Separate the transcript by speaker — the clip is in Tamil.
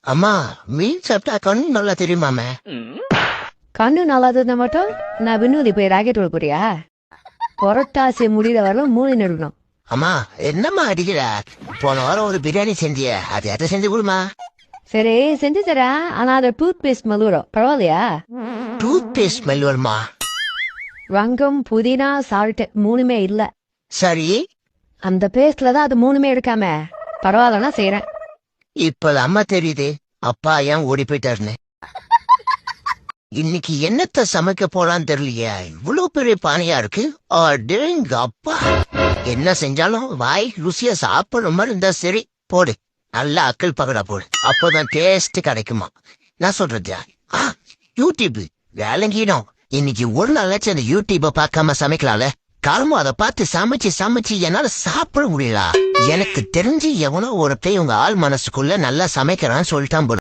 Speaker 1: அம்மா மீன் சாப்பிட்டா கண்ணு நல்லா தெரியுமாமே.
Speaker 2: கண்ணு நல்லா இருந்தா மட்டும் நான் வினோதி போய் ராக்கெட் விட போறியா? புரட்டாசி முடிகிற வரலும் மூணு நெருக்கணும்.
Speaker 1: அம்மா என்னம்மா அடிக்கிற? போன வாரம் ஒரு பிரியாணி செஞ்சிய, அது எதை செஞ்சு கொடுமா.
Speaker 2: சரி செஞ்சு தரேன், ஆனா அதை டூத் பேஸ்ட் மலுவரும் பரவாயில்லையா?
Speaker 1: டூத் பேஸ்ட் ஸ்மெல் வருமா?
Speaker 2: ரங்கம் புதினா சால்ட் மூணுமே இல்ல.
Speaker 1: சரி,
Speaker 2: அந்த பேஸ்ட்ல தான் அது மூணுமே எடுக்காம பரவாயில்லன்னா செய்யறேன்.
Speaker 1: இப்ப அம்மா தெரியுது அப்பா ஏன் ஓடி போயிட்டாருன்னு. இன்னைக்கு என்னத்த சமைக்க போலான்னு தெரியலையே, இவ்வளவு பெரிய பானையா இருக்கு. அடேங்க அப்பா, என்ன செஞ்சாலும் வாய் ருசியா சாப்பிடுற மாதிரி இருந்தா சரி. போடு, நல்லா அக்கல் பகடா போடு, அப்போதான் டேஸ்ட் கிடைக்குமா. நான் சொல்றது யூடியூப் வேலைங்கிடும். இன்னைக்கு ஒரு நாளாச்சும் அந்த யூடியூப பார்க்காம சமைக்கலாம்ல. காலமும் அதை பார்த்து சமைச்சு என்னால சாப்பிட முடியல. எனக்கு தெரிஞ்சு எவனோ ஒருத்தன் உங்க ஆள் மனசுக்குள்ள நல்லா சமைக்கிறான்னு சொல்லிட்டான் போல.